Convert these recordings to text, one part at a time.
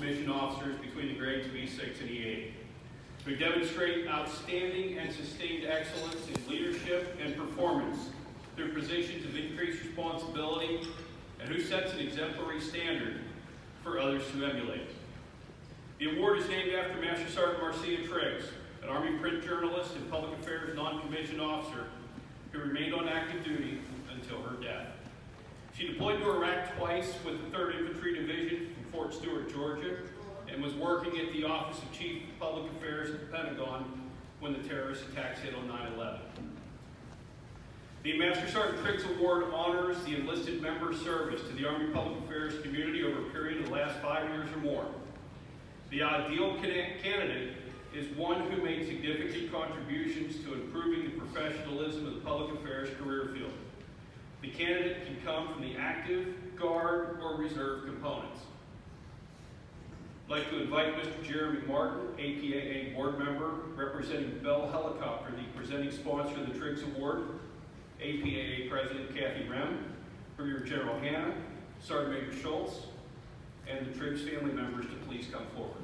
non-commissioned officers between the grades of E6 and E8, who demonstrate outstanding and sustained excellence in leadership and performance through positions of increased responsibility, and who sets an exemplary standard for others to emulate. The award is named after Master Sergeant Marcia Triggs, an Army print journalist and public affairs non-commissioned officer who remained on active duty until her death. She deployed to Iraq twice with the 3rd Infantry Division from Fort Stewart, Georgia, and was working at the Office of Chief of Public Affairs at the Pentagon when the terrorist attacks hit on 9/11. The Master Sergeant Triggs Award honors the enlisted member's service to the Army Public Affairs community over a period of the last 5 years or more. The ideal candidate is one who made significant contributions to improving the professionalism of the public affairs career field. The candidate can come from the active, guard, or reserve components. I'd like to invite Mr. Jeremy Martin, APAA board member, representing Bell Helicopter, the presenting sponsor of the Triggs Award, APAA President Kathy Rem, Brigadier General Hanna, Sergeant Major Schultz, and the Triggs family members to please come forward.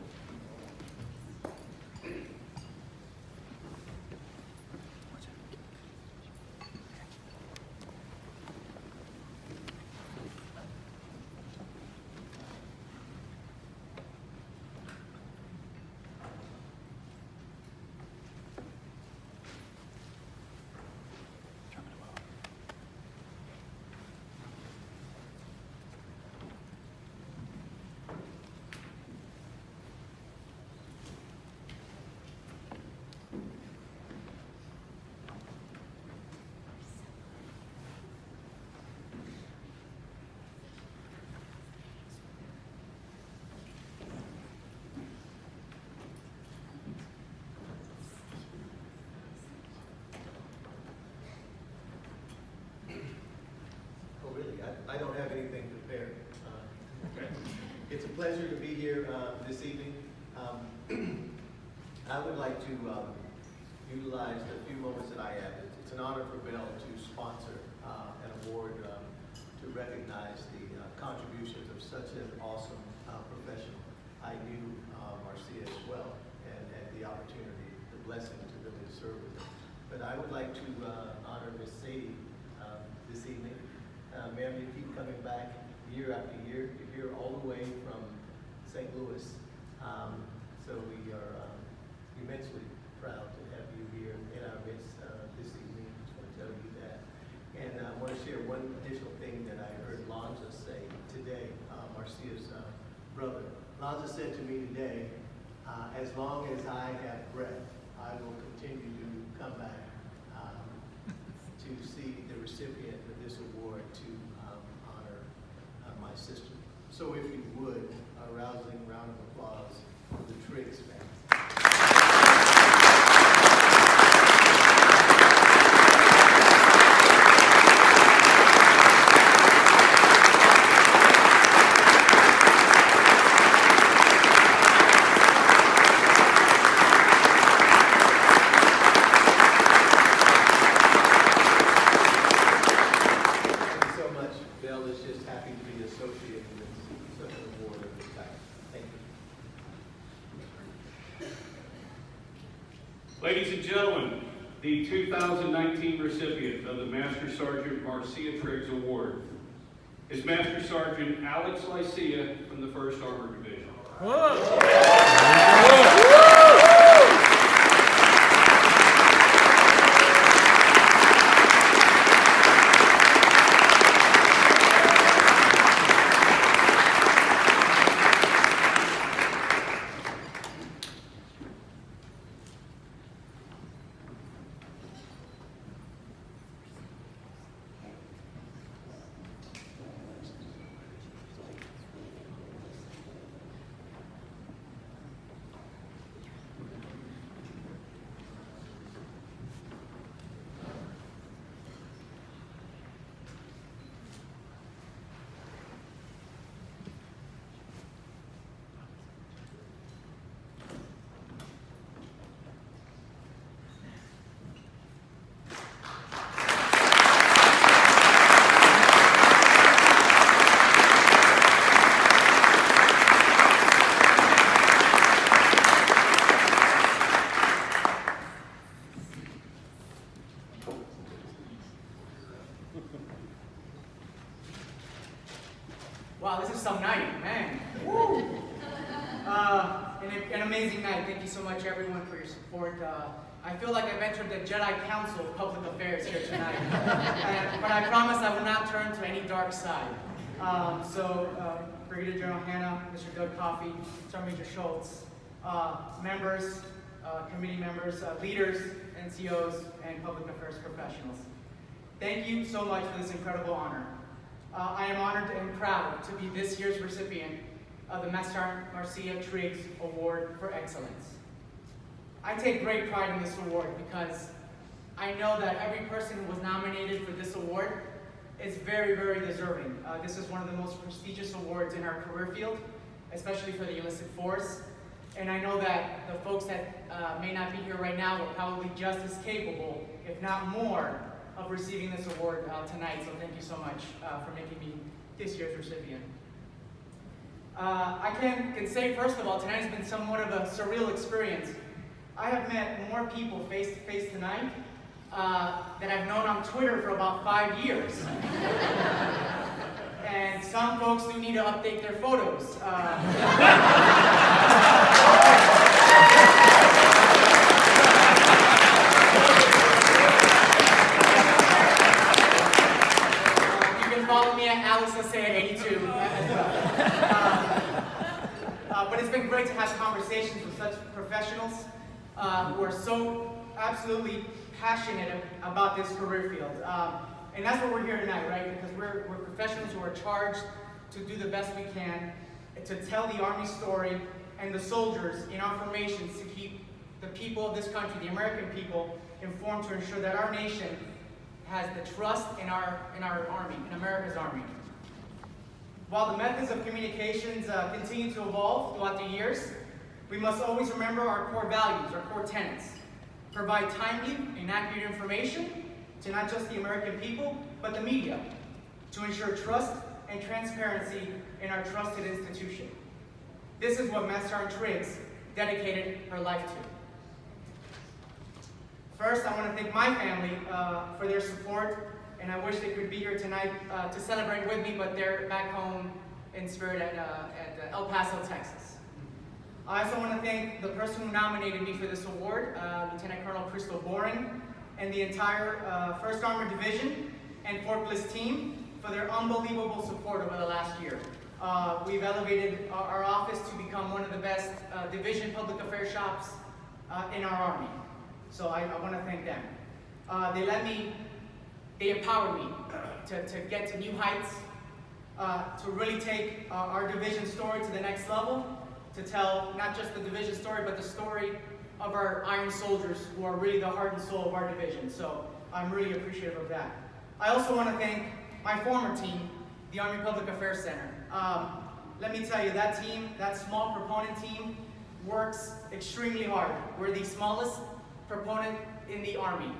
I don't have anything prepared. It's a pleasure to be here this evening. I would like to utilize the few moments that I have. It's an honor for Bell to sponsor an award to recognize the contributions of such an awesome professional. I knew Marcia as well and had the opportunity, the blessing to really serve with her. But I would like to honor Miss Sadie this evening. Ma'am, you keep coming back year after year. You're here all the way from St. Louis. So we are immensely proud to have you here in our midst this evening. I just want to tell you that. And I want to share one additional thing that I heard Lonza say today, Marcia's brother. Lonza said to me today, as long as I have breath, I will continue to come back to see the recipient of this award to honor my sister. So if you would, a rousing round of applause for the Triggs family. Ladies and gentlemen, the 2019 recipient of the Master Sergeant Marcia Triggs Award is Master Sergeant Alex Lycia from the 1st Armored Division. amazing night. Thank you so much, everyone, for your support. I feel like I've entered the Jedi Council of Public Affairs here tonight. But I promise I will not turn to any dark side. Brigadier General Hanna, Mr. Doug Coffey, Sergeant Major Schultz, members, committee members, leaders, NCOs, and public affairs professionals. Thank you so much for this incredible honor. I am honored and proud to be this year's recipient of the Master Marcia Triggs Award for Excellence. I take great pride in this award because I know that every person who was nominated for this award is very, very deserving. This is one of the most prestigious awards in our career field, especially for the enlisted force. And I know that the folks that may not be here right now are probably just as capable, if not more, of receiving this award tonight. So thank you so much for making me this year's recipient. I can say, first of all, tonight has been somewhat of a surreal experience. I have met more people face to face tonight that I've known on Twitter for about 5 years. And some folks do need to update their photos. You can follow me at AlexSasea82 as well. But it's been great to have conversations with such professionals who are so absolutely passionate about this career field. And that's what we're here tonight, right? Because we're professionals who are charged to do the best we can to tell the Army story and the soldiers in our formations to keep the people of this country, the American people, informed to ensure that our nation has the trust in our Army, in America's Army. While the methods of communications continue to evolve throughout the years, we must always remember our core values, our core tenets. Provide timely and accurate information to not just the American people, but the media, to ensure trust and transparency in our trusted institution. This is what Master Sergeant Triggs dedicated her life to. First, I want to thank my family for their support, and I wish they could be here tonight to celebrate with me, but they're back home in spirit at El Paso, Texas. I also want to thank the person who nominated me for this award, Lieutenant Colonel Crystal Boring, and the entire 1st Armored Division and Fort Bliss team for their unbelievable support over the last year. We've elevated our office to become one of the best division public affairs shops in our Army. So I want to thank them. They empowered me to get to new heights, to really take our division story to the next level, to tell not just the division story, but the story of our iron soldiers who are really the heart and soul of our division. So I'm really appreciative of that. I also want to thank my former team, the Army Public Affairs Center. Let me tell you, that team, that small proponent team, works extremely hard. We're the smallest proponent in the Army.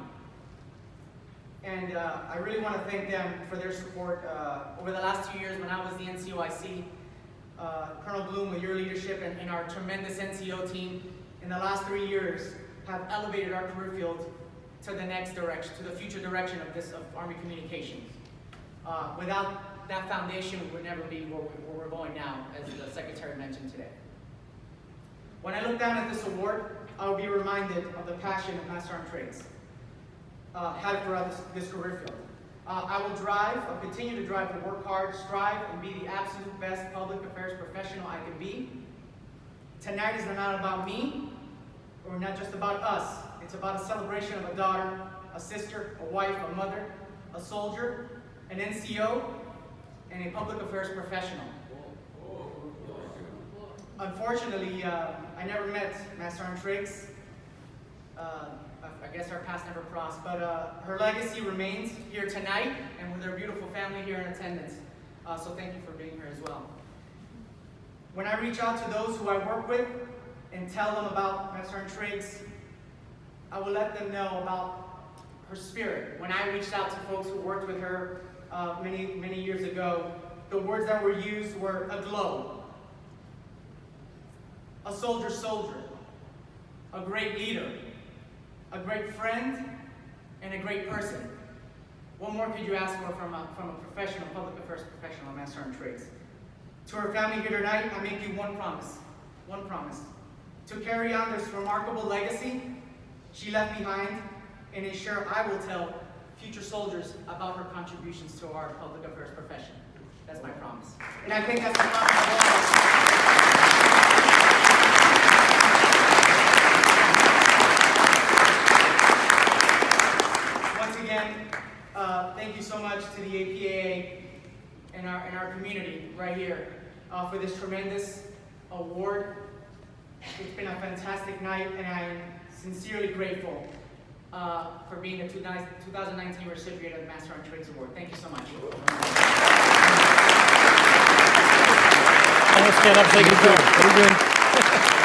And I really want to thank them for their support over the last 2 years when I was the NCOIC. Colonel Bloom, with your leadership and our tremendous NCO team, in the last 3 years have elevated our career field to the next direction, to the future direction of Army communications. Without that foundation, we would never be where we're going now, as the Secretary mentioned today. When I look down at this award, I will be reminded of the passion that Master Sergeant Triggs had throughout this career field. I'll continue to drive to work hard, strive, and be the absolute best public affairs professional I can be. Tonight is not about me, or not just about us. It's about a celebration of a daughter, a sister, a wife, a mother, a soldier, an NCO, and a public affairs professional. Unfortunately, I never met Master Sergeant Triggs. I guess our paths never crossed, but her legacy remains here tonight and with her beautiful family here in attendance. So thank you for being here as well. When I reach out to those who I work with and tell them about Master Sergeant Triggs, I will let them know about her spirit. When I reached out to folks who worked with her many years ago, the words that were used were aglow, a soldier, a great leader, a great friend, and a great person. What more could you ask for from a professional, public affairs professional, Master Sergeant Triggs? To her family here tonight, I make you one promise. to carry on this remarkable legacy she left behind and ensure I will tell future soldiers about her contributions to our public affairs profession. That's my promise. And I think that's the promise of all of us. Once again, thank you so much to the APAA and our community right here for this tremendous award. It's been a fantastic night, and I am sincerely grateful for being the 2019 recipient of the Marcia Triggs Award. Thank you so much. Let's stand up, take a picture.